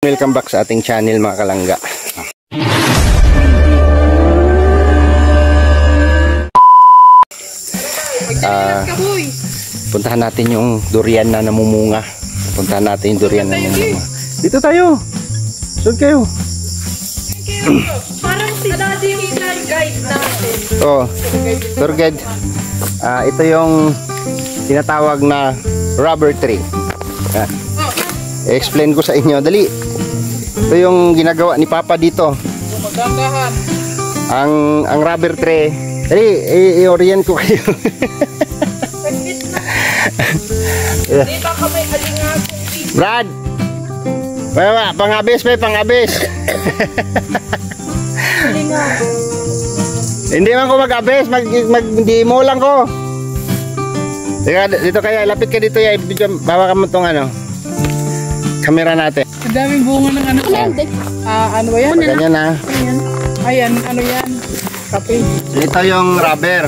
Welcome back sa ating channel mga kalangga. Puntahan natin yung durian na namumunga. Puntahan natin yung durian na namumunga. Dito tayo. Saan kayo? Parang si Daddy yung guide natin. Oh, tour guide. Ito yung tinatawag na rubber tree. I-explain ko sa inyo. Dali. Ito yung ginagawa ni Papa dito. Ang rubber tree. Dali, i-orient ko kayo. Dito kami alingakong. Brad! Pangabis, pangabis. Hindi man ko mag-abis, mag-demo lang ko. Dito kaya, lapit ka dito ya, bawa ka mo itong camera natin. Ang daming bunga ng ano ba yan? Ganyan na. Ayan, ano yan? Kape. Ito yung rubber.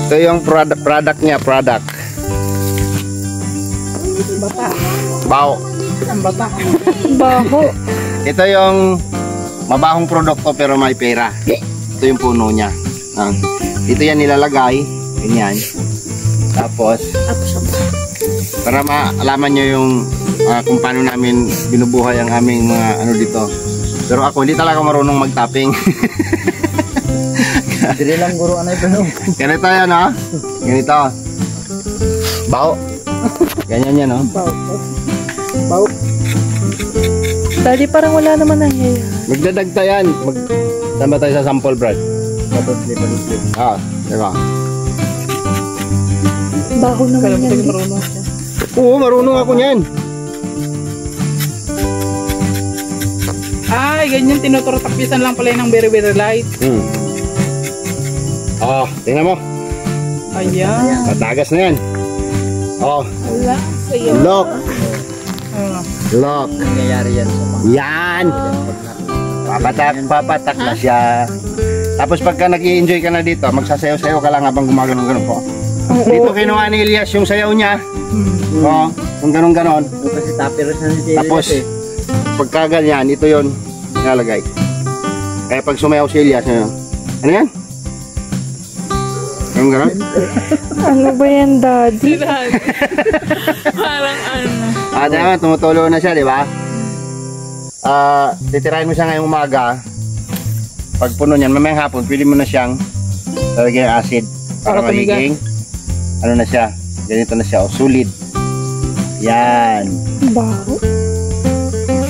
Ito yung product niya, product. Bata. Baho. Ang bata. Baho. Ito yung mabahong produkto pero may pera. Ito yung puno niya. Dito yan nilalagay. Ganyan. Tapos, para maalaman nyo yung kung paano namin binubuhay ang aming mga ano dito. Pero ako hindi talaga marunong mag-tapping. Hindi lang guro ano ito. Ganito yan ha. Ganito. Baho. Ganyan yan, no? Baho. Daddy, parang wala naman na yan. Magdadagta yan. Saan ba tayo sa sample, Brad? Diba? Baho naman yan. Oo, marunong ako niyan. Ay, ganyan. Tinuturtapisan lang pala ng very light. Tingnan mo. Ayan. Matagas na yan. Wala. Sa'yo. Lock. Lock. Nangyayari yan sa mga. Yan. Papatak na siya. Tapos pagka nag-i-enjoy ka na dito, magsasayaw-sayaw ka lang habang gumagano'n-ganon po. Dito kinuha ni Elias yung sayaw niya. Yung ganon-ganon. Kasi tapos na si Tapos, pagka ganyan, ito yun nalagay. Kaya pag sumayaw si Elias, ano yan? Yung ganon? Ano ba yan, Daddy? Parang Diba, tumutulo na siya, di ba? Titirahin mo siya ngayong umaga. Pag puno niyan, mamayang hapon, pwede mo na siyang lalagyan ng acid para magiging ano na siya, ganito na siya, solid. Yan. Baho.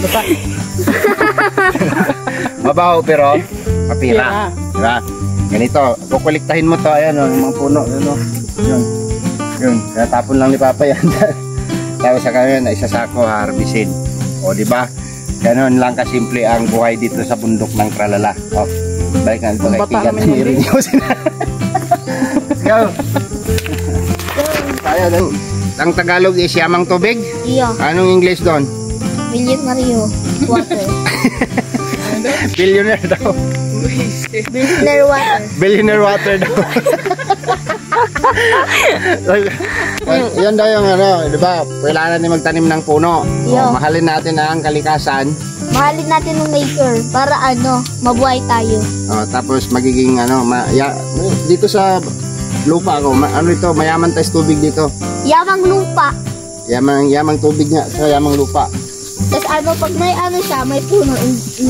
Basta. Mabaho pero mapira. Diba? Ganito, kukuliktahin mo to, ayan yung mga puno, yun, natapon lang ni Papa yan. Tapos sa kanya na isasako, harbisin. O diba? Ganon lang kasimple ang buhay dito sa bundok ng Tralala. Balik nga ito kay Kigat. Let's go! Ang Tagalog is yamang tubig? Iyo. Anong English doon? Millionaire water. Billionaire daw. Billionaire water. Billionaire water daw. Yan daw yung di ba? Kailangan natin magtanim ng puno. Mahalin natin ang kalikasan. Mahalin natin ng nature para mabuhay tayo. Tapos magiging dito sa lupa ko, ito, mayaman tayo tubig dito. Yamang lupa. Yamang tubig nga, sa yamang lupa. Tapos pag may siya, may puno,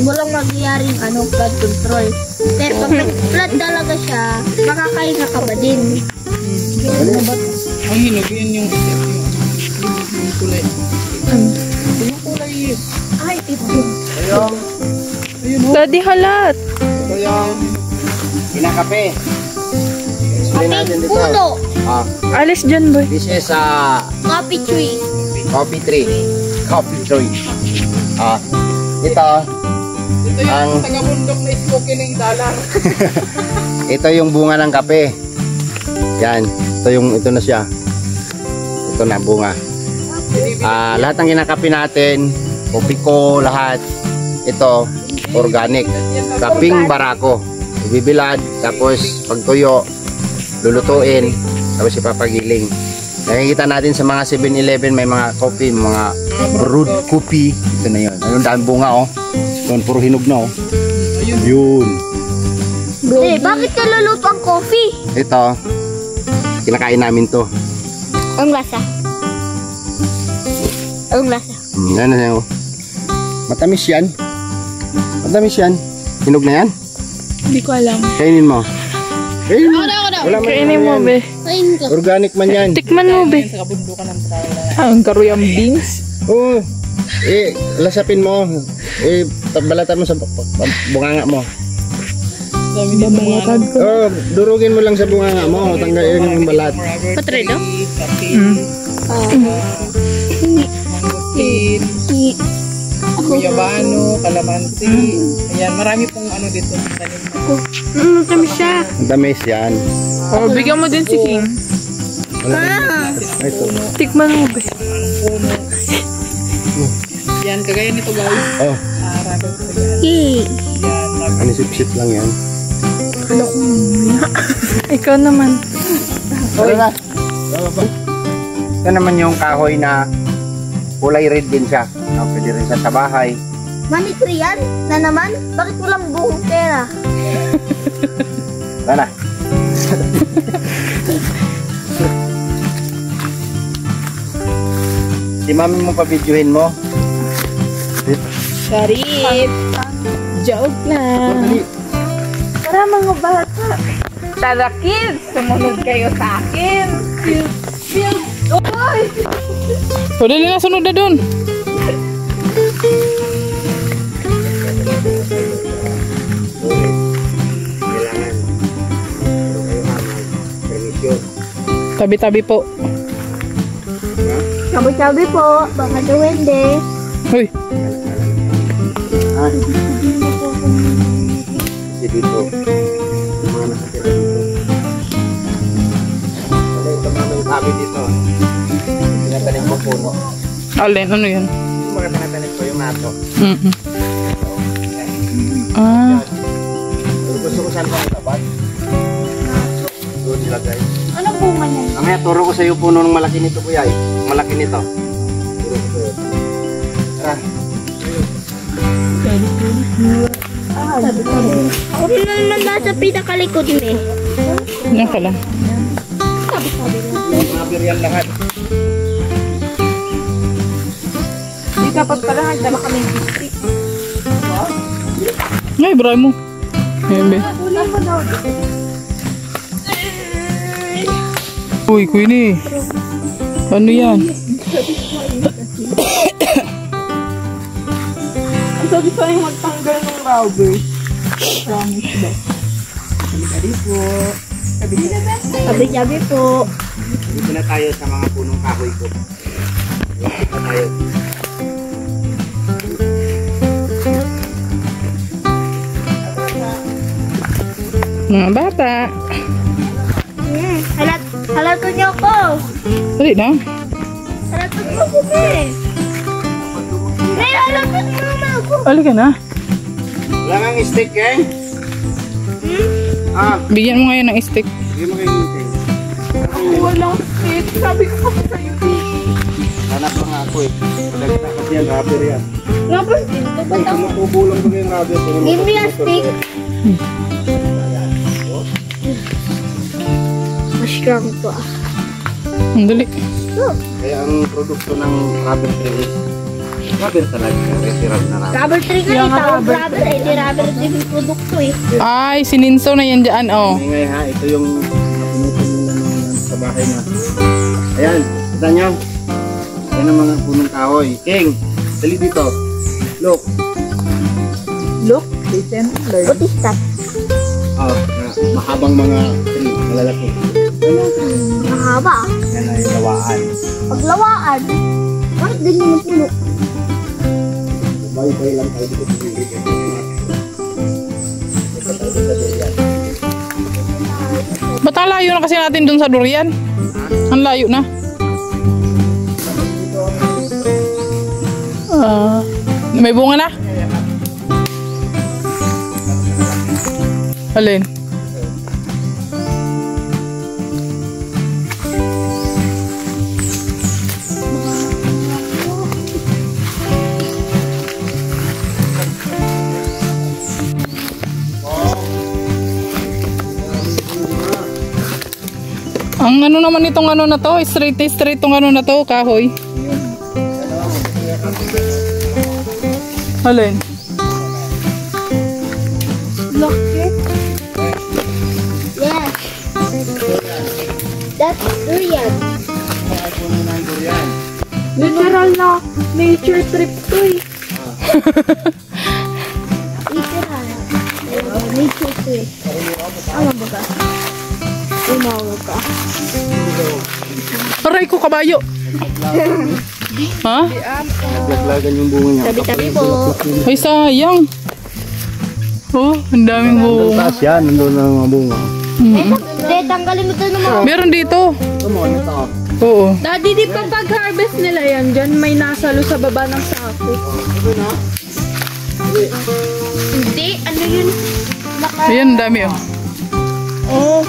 mo lang magyayaring flood control. Pero pag nag-flood talaga siya, makakahinga ka ba din? Ang hinog, yun yung kulay. Yung kulay yun. Ay, ito. Daddy, halat. Ito yung kinakape. Explain natin dito. Puno. Alis dyan, boy. This is Coffee tree. Coffee tree. Coffee tree. Ito yung taga-bundok na iskokin ng dalang. Ito yung bunga ng kape. Yan. Ito na siya. Ito na bunga. Lahat ng kinakape natin, kopi ko, lahat. Ito, organic. Kaping barako. Ibibilad, tapos pagtuyo, lulutuin, tapos ipapagiling. Nakikita natin sa mga 7-Eleven may mga coffee, mga brewed coffee. Ito na yun. Ayun, daan bunga oh. Yun, puro hinog na oh. Yun. Bakit ka luluto ang coffee? Ito, kinakain namin to. Ang lasa. Ang lasa. Yan na yan oh. Matamis yan. Matamis yan. Hinog na yan? Hindi ko alam. Kainin mo. Kainin mo. Wala man Kainin mo, yan. be. Kain ko. Organic man yan. Tikman mo, be. Sa kabundukan ng Tarawa. Ang karuyang beans. Oo. Lasapin mo. Balatan mo sa bunganga mo. Babalatad ko. Durugin mo lang sa bunganga mo. Tanggalin yung balat. Patredo? Mangosteen, guyabano, kalamansi. Ayan, marami pong ano dito. Kami siya. Ang tamis yan. Oh, bigyan mo din si King. Ito. Tikman mo, be. Puno. Yan, kagaya nito guys. Oh, Marami po yan. Yay. Yan, ano sip-sip lang yan. Ikaw naman. Tara na. Ito naman yung kahoy na kulay red din siya. Pwede rin sa bahay. Manikri yan? Na naman? Bakit walang buong pera? Tara na. Si mami mo pa-videohin mo. Charit. Joke lang. Dali. Tara mga bata. Tara kids, sumunod kayo sa akin. Oy! O, dali na, sunod na dun. Kailangan. Pero kayo hamay. Permisyon. Tabi-tabi po. Sabi-sabi po, baka duwende. Uy, Ha? Kasi dito. Yung mga nakatira dito. Wala ito mga sabi dito. Tinatanim ko puno. alin, ano yun? Yung mga tinatanim ko yung nato. Ah, Pero gusto ko saan mga tapat. Doon sila guys. Anong bunga niyan? Mamaya turo ko sa iyo puno ng malaki nito kuya eh. Malaki nito. Turo ko sa'yo. Tara. Ako na naman nasa pinakalikod eh. yan ka lang. Mga biryan lahat. Di dapat pala nagdala kami ng stick. Ay, bray mo. Ayan, be. Uy, Queenie. Ano yan? Ang sabi sa'yo magtanggal ng rubber. Promise ba? Sabi-sabi po. Dito na tayo sa mga punong kahoy ko. Dito na tayo. Mga bata. Halato niyo ako. Dali na. Halato niyo ako, eh. May halato niyo naman ako. Ali ka na. Wala kang stick eh. Ah, Bigyan mo ngayon ng stick. hindi mo kayo ngintay. Walang stick. Sabi ko pa sa'yo. Hanap lang ako eh. Nagtakas yan, rubber yan. Tapos dito ba Ay, tumutubo lang ba yung rubber? Give me a stick. Strong to ah. Ang dali. Kaya ang produkto ng rubber tree is rubber talaga. Retirad na rubber. Rubber tree nga eh. Tawag rubber eh. Di rubber din yung produkto eh. Ay, sininso na yan dyan, oh. Ingay ha, ito yung napinutin nila nung sa bahay na. Ayan, kita nyo. Ayan ang mga punong kahoy. King, dali dito. Look. Look, listen, learn. What is that? Oh, mahabang mga tree, malalaki. Mahaba ah. Yan ay lawaan. Paglawaan. Bakit ganyan yung puno? Bay-bay lang tayo dito. Ba't ang layo na kasi natin dun sa durian? Ang layo na. May bunga na? Alin? Ang ano naman itong ano na to, straight tong ano na to, kahoy. Alin? Yes. That's durian. Literal na nature trip to eh. Literal. Nature trip. Ano ba ka? Umawa ka. Aray ko, kabayo. Ha? Naglaglagan yung bunga niya. Tabi-tabi po. Ay, sayang. Oh, ang daming bunga. Taas yan, nandun ang mga bunga. Hindi, tanggalin mo ito ng mga... Meron dito. Ito mo, ano ito? Oo. Daddy, di pa pag-harvest nila yan dyan, may nasalo sa baba ng sako. Hindi, ano yun? Ayan, ang dami oh. Oh.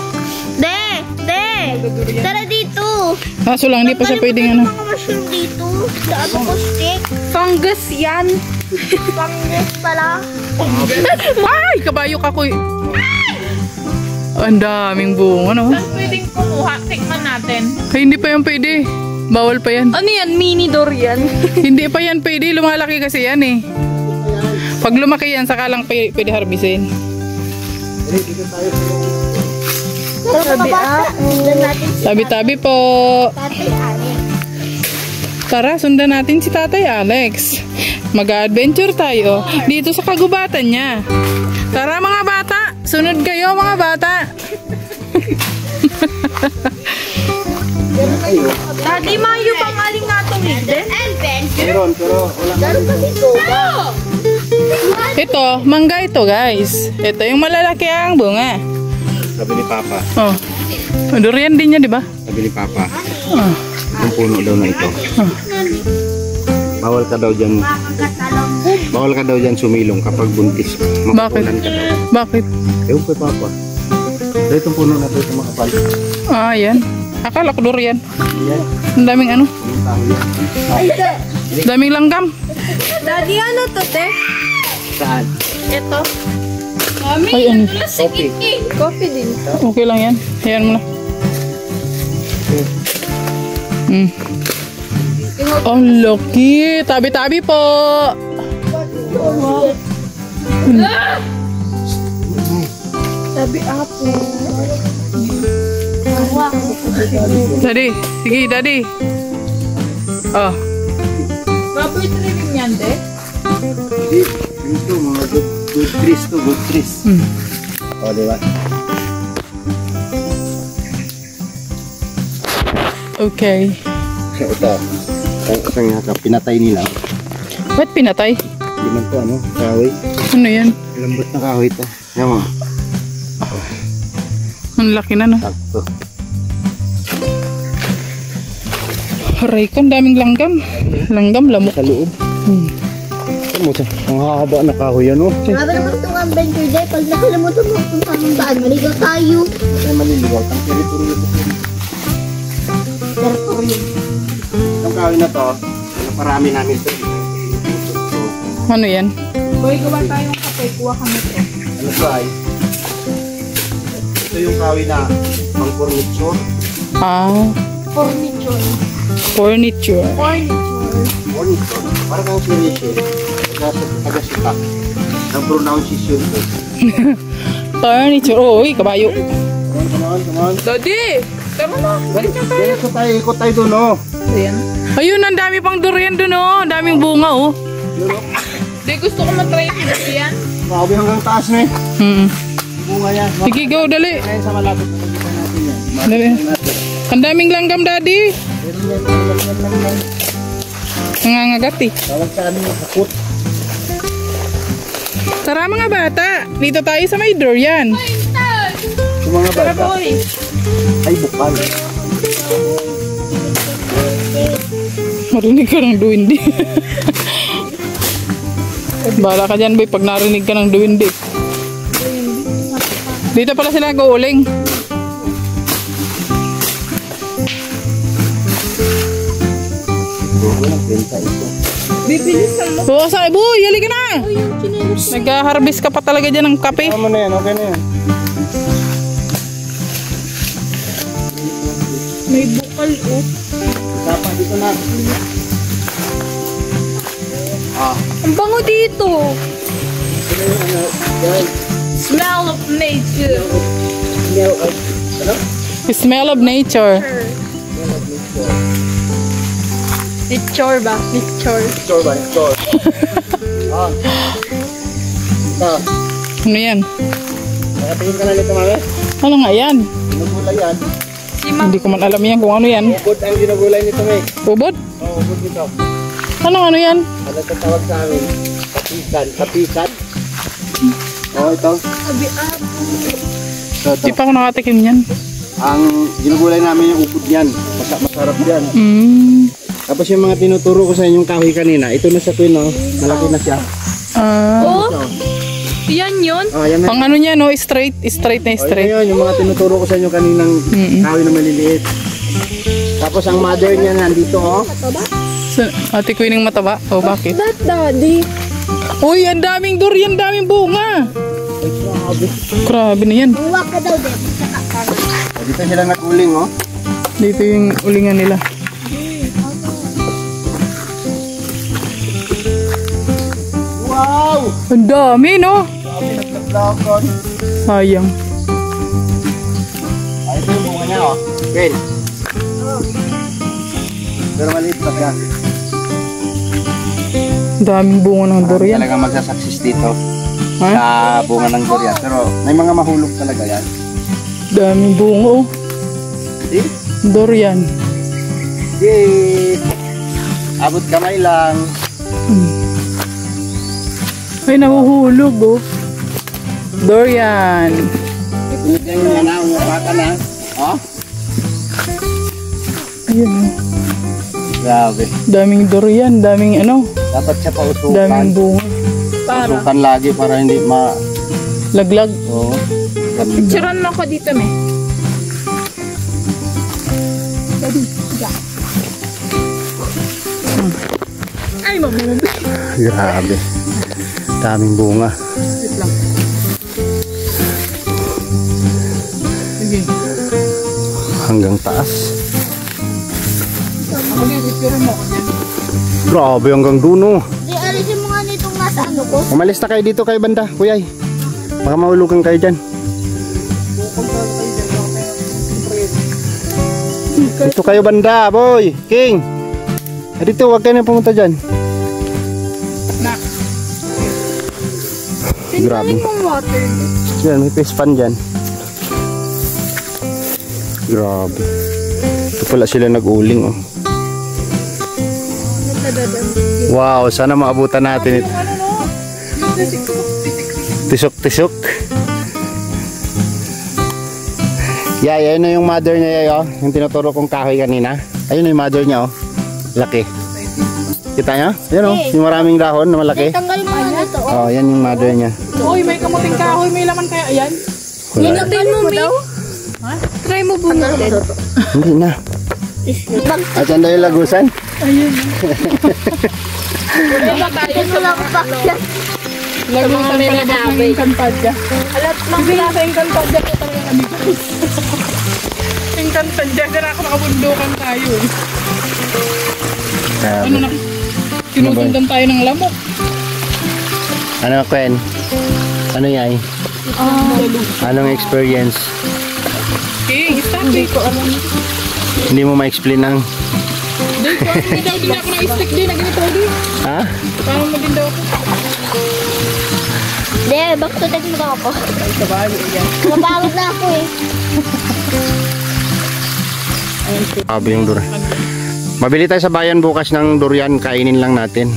Tara dito. Kaso lang, hindi pa siya pwedeng ano. Mga mushroom dito. Sa ano ko stick. Fungus yan. Fungus pala. Ay, kabayo ka ko. Ang daming bunga, no? Saan pwedeng kumuha? Tikman natin. Ay, hindi pa yan pwede. Bawal pa yan. Ano yan? Mini durian? Hindi pa yan pwede. Lumalaki kasi yan eh. Pag lumaki yan, saka lang pwede harbisin. Tara mga bata. Sundan natin si Tabi-tabi po. Tatay Alex. Tara, sundan natin si Tatay Alex. Mag-adventure tayo dito sa kagubatan niya. Tara mga bata, sunod kayo mga bata. Daddy, mayo bang aling nga tumigden? Meron, pero wala. Daron pa dito. Ito, mangga ito guys. Ito yung malalaki ang bunga. Sabi ni Papa. Oh. Durian din niya, di ba? Sabi ni Papa. Oh. Yung puno daw na ito. Bawal ka daw dyan. Bawal ka daw dyan sumilong kapag buntis. Makukulan ka daw. Bakit? Ewan ko Papa. Ito itong puno na ito makapal. Ah, yan. Akala ko durian. Yan. Ang daming ano? Yung tao yan. Daming langgam. Daddy, ano to, te? Saan? Ito. Ay, ano? Coffee. Coffee din to. Okay lang yan. Ayan mo na. Ang laki. Tabi-tabi po. Sabi apo. Daddy. Sige, Daddy. Oh. Baboy tripping yan, te? Ito mga good trees to, good trees. O, diba? Okay. Ito. Isang haka, pinatay nila. Ba't pinatay? Hindi man to, ano, kahoy. Ano yan? Lambot na kahoy ito. Yan mo. Ang laki na, no? Sakto. Aray ko, ang daming langgam. Langgam, lamok. Sa loob. Ano mo siya? Ang hahaba na kahoy yan, oh. Grabe naman itong adventure day. Pag nakalimutan mo kung saan ang daan, maligaw tayo. Ay, maliligaw. Ang teritoryo ito. Itong kahoy na to, parami namin ito. Ano yan? Boy, gawa tayong kape. Kuha kami to. Ano to ay? Ito yung kahoy na pang furniture. Ah, Furniture. furniture. Furniture. Parang kang sirishin. Taga-sita. Ang pronunciation ko. Furniture. Oh, uy, kabayo. Come on. Daddy! Tama na. Balik na tayo. Diretso tayo, ikot tayo doon, oh. Ayan. Ayun, ang dami pang durian dun, oh. Ang daming bunga, oh. Di, gusto ko matry yung durian. Grabe hanggang taas na eh. Bunga yan. Sige, go, dali. Kaya sa malapit na pagkita natin yan. Dali. Ang daming langgam, Daddy. Nangangagat, eh. Tawag sa amin yung hakot. Tara, mga bata. Dito tayo sa may durian. Yung mga bata. Ay, bukal. Marinig ka ng duwindi. Bahala ka dyan, boy, pag narinig ka ng duwindi. Dito pala sila nag-uuling. Walang benta ito. Bibilisan mo. Oo, sa boy, halika na. Nag-harvest ka pa talaga dyan ng kape. Tama na yan, okay na yan. May bukal, oh. Dapat dito na. Ang bango dito. Yan. Smell of nature. Ano? Smell of nature. Nature ba? Nature. Store ba? Store. Ano yan? Nakatingin ka na nito, mami. Ano nga yan? Ginugulay yan. Hindi ko man alam yan kung ano yan. Ubod ang ginugulay nito, may. Ubod? Oo, ubod nito. Ano yan? Ano tatawag sa amin? Kapikan. Kapikan? Oo, ito. Di pa ako nakatikim yan. Ang ginugulay namin yung ubod yan. Masarap yan. Tapos yung mga tinuturo ko sa inyong kahoy kanina, ito na sa Queen, no? Malaki na siya. Oh, yan yun. Yan na. Pang ano niya, no? Straight na straight. Yun, yung mga tinuturo ko sa inyo kaninang kahoy na maliliit. Tapos ang mother niya nandito, oh. So, ate ko yung mataba. O, bakit? That, daddy. Uy, ang daming durian, daming bunga. Grabe na yan. Huwag ka daw din. Dito sila nakuling, oh. Dito yung ulingan nila. Wow! Ang dami, no? Sabi naglaglakad. Sayang. Ay, ito yung bunga niya, oh. Ken. Pero maliit pa siya. Ang daming bunga ng durian. Talagang magsasaksis dito. Ha? Sa bunga ng durian. Pero may mga mahulog talaga yan. Daming bunga, oh. See? Durian. Yay! Abot kamay lang. Ay, nahuhulog, oh. Durian. Yan nga na, umapaka na. Oh? Ayun, oh. Grabe. Daming durian, daming ano, Dapat siya pausukan. daming bunga. Pausukan lagi para hindi ma... Laglag. Oo. Picturean mo ko dito, me. Ay, mabunod. Grabe. Daming bunga. Wait lang. Sige. Hanggang taas. Sige, picturean mo ko dyan. Grabe hanggang duno. Di, alisin mo nga nitong nasa ano ko. Umalis na kayo dito kay banda, kuyay. Baka mahulugan kayo dyan. Dito kayo banda, boy. King. Dito, huwag kayo na pumunta dyan. Grabe. water. Yan, may fish pan dyan. Grabe. Ito pala sila nag-uling, oh. Wow, sana maabutan natin ito. Tisok-tisok. Yay, ayun na yung mother niya, yay, oh. Yung tinuturo kong kahoy kanina. Ayun na yung mother niya, oh. Laki. Kita niya? Ayun, oh. Yung maraming dahon na malaki. Tanggalin mo nga nito. Oh, yan yung mother niya. Uy, may kamuting kahoy, may laman kaya yan? Wala. Try mo, me. Try mo bunutin. Hindi na. At yan daw yung lagusan. Ito lang pakyan. Lagusan pala ba ng Encantadia? Kasi nasa Encantadia ko talaga kami guys. Encantadia, dyan ako nakabundukan tayo eh. Ano na? Sinusundan tayo ng lamok. Ano, Kwen? Ano yan? Anong experience? Okay, stop eh. Hindi mo ma-explain ng... Hindi daw din ako na-stick din na ganito din. Ha? Parang mo din daw ako. Hindi, back to take mo na ako. Sabali, yan. Napagod na ako eh. Grabe yung durian. Mabili tayo sa bayan bukas ng durian, kainin lang natin.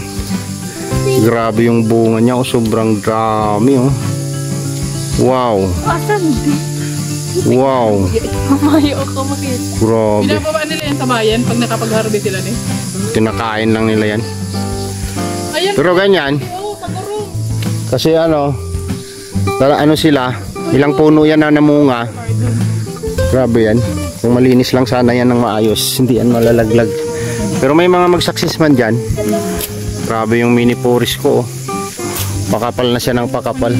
Grabe yung bunga niya, oh, sobrang dami, oh. Wow. Wow. Mamayo ako makita. Grabe. Pinababa nila yan sa bayan pag nakapag-harvest sila eh. Tinakain lang nila yan. Ayan. Pero ganyan, Oo, pagurong. kasi ano sila, ilang puno yan na namunga. Grabe yan. Kung malinis lang sana yan ng maayos, hindi yan malalaglag. Pero may mga mag-success man dyan. Grabe yung mini poris ko, oh. Pakapal na siya ng pakapal.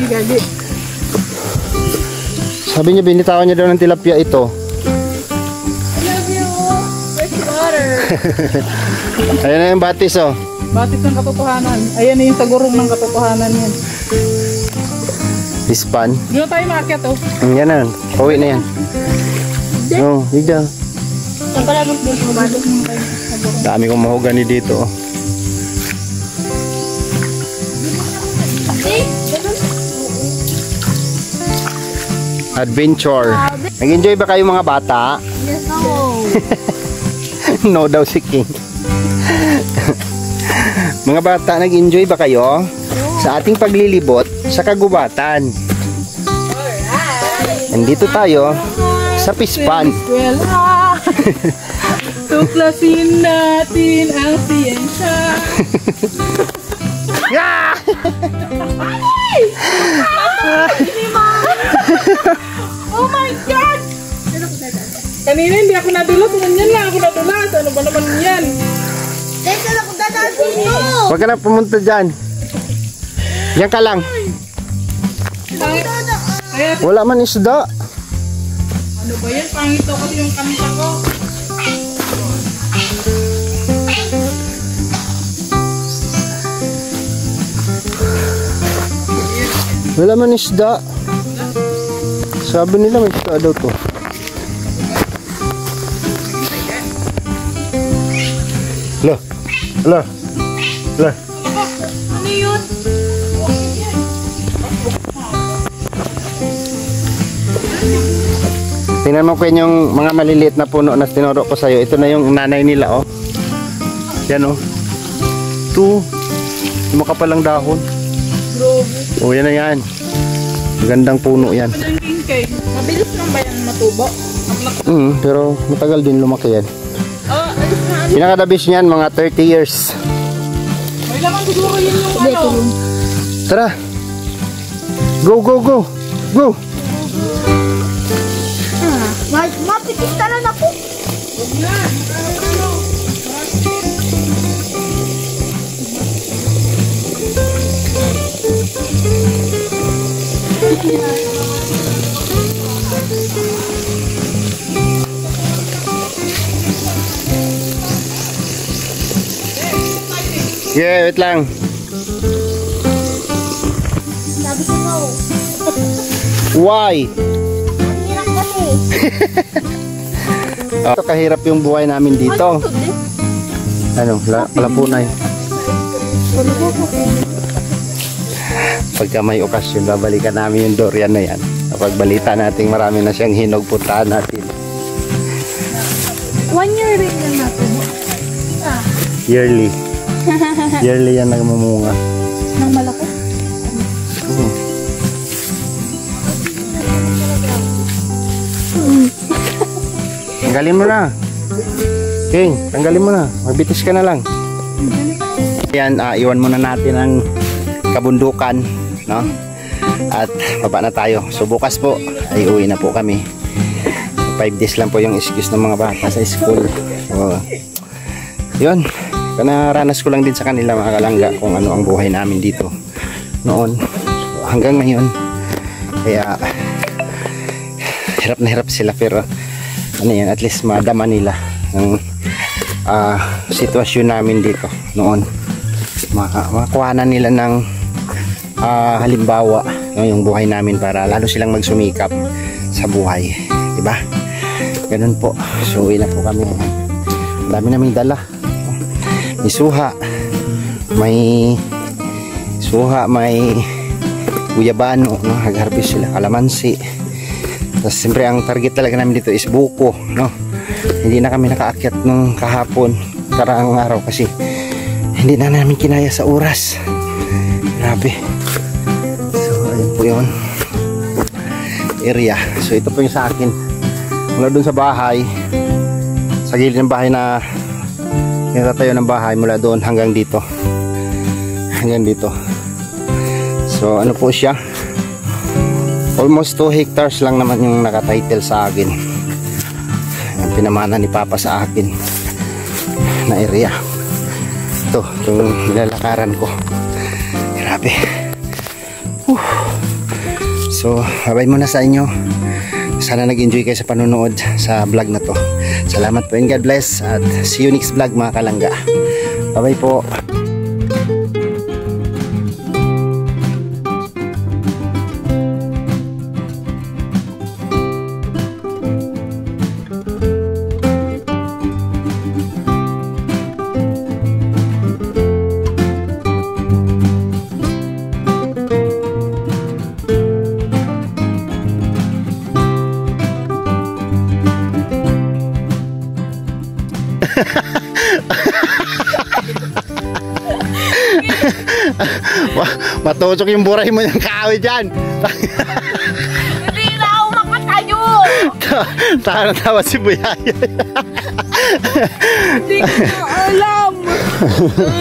Sabi niya binitawan niya daw ng tilapia ito. Ayan na yung batis, oh. Batis ng katotohanan. Ayan na yung sagurong ng katotohanan yan. Pispan. Hindi na tayo maakyat, oh. Yan na. Pauwi na yan. Oh, dito. Ang pala nung dito kumado. Dami kong mahogani dito, oh. Adventure. Nag-enjoy ba kayo mga bata? Yes, no. No daw si King. Mga bata, nag-enjoy ba kayo sa ating paglilibot sa kagubatan? Nandito tayo sa Pispan. Eskwela. Tuklasin natin ang siyensya. Ah! Oh my God! Kanina hindi ako nadulas. Ganyan lang ako nadulas. Ano ba naman yan? Dito lang kung dadaan dito. Huwag ka na pumunta dyan. Yan ka lang. Kaya, Wala man isda. ano ba yan? Pangito kasi yung kanta ko. Wala man isda. Sabi nila may isda daw to. Lah. Lah. Lah. Ano yun? Tingnan mo ko yung mga maliliit na puno na tinuro ko sa'yo. Ito na yung nanay nila, oh. Yan, oh. Ito. Makapalang dahon. Oh, yan na yan. Magandang puno yan. Madangking cake. Mabilis lang ba yan matubo? Pero matagal din lumaki yan. Oh, alis na. Pinakadabis niyan, mga 30 years. May laman siguro yun yung ano. Tara. Go, go, go. Go. Mapipistalan ako. Huwag na. Ano? Yeah, wait lang. Sabi ko no. Why? Ang hirap kasi. Ito kahirap yung buhay namin dito. Ano, palapunay. Pagka may okasyon, babalikan namin yung durian na yan. Kapag balita natin marami na siyang hinog, puntahan natin. 1 year rin lang natin. Yearly. Yearly yan nagmamunga. Nang malaki? Tanggalin mo na. King, tanggalin mo na. Magbitis ka na lang. Yan, iwan muna natin ang kabundukan, no? At baba na tayo. So bukas po ay uwi na po kami. 5 days lang po yung excuse ng mga bata sa school. So, yun. Kanaranas ko lang din sa kanila mga kalangga kung ano ang buhay namin dito noon. So, hanggang ngayon. Kaya hirap na hirap sila, pero ano yan, at least madama nila ng sitwasyon namin dito noon. Makuhanan nila ng halimbawa, no, yung buhay namin para lalo silang magsumikap sa buhay, diba? Ganun po. So uwi na po kami. Ang dami naming dala. May suha, may guyabano, no? Nag-harvest sila, kalamansi. Tapos siyempre ang target talaga namin dito is buko, no? Hindi na kami nakaakyat nung kahapon, karaang araw, kasi hindi na namin kinaya sa oras. Grabe. So ayun po yun area. So ito po yung sa akin mula dun sa bahay, sa gilid ng bahay na nagtatayo ng bahay, mula doon hanggang dito, so ano po siya, almost 2 hectares lang naman yung nakatitle sa akin, yung pinamana ni Papa sa akin na area. Ito yung nilalakaran ko. Grabe. So bye-bye muna sa inyo. Sana nag-enjoy kayo sa panonood sa vlog na to. Salamat po and God bless. At see you next vlog mga kalangga. Bye-bye po. Matutok yung buray mo ng kaaway dyan. Hindi na ako makatayo. Tawa si Buyaya. Hindi ko alam.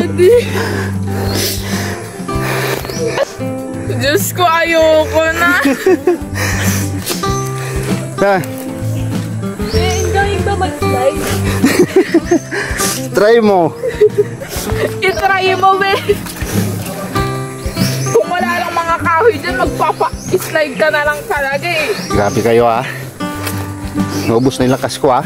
Hindi. Diyos ko, ayoko na. Enjoy ba mag-slide? Try mo. I-try mo, be. Kung wala lang mga kahoy dyan, magpapa-slide ka na lang talaga eh. Grabe kayo ah. Naubos na yung lakas ko ah.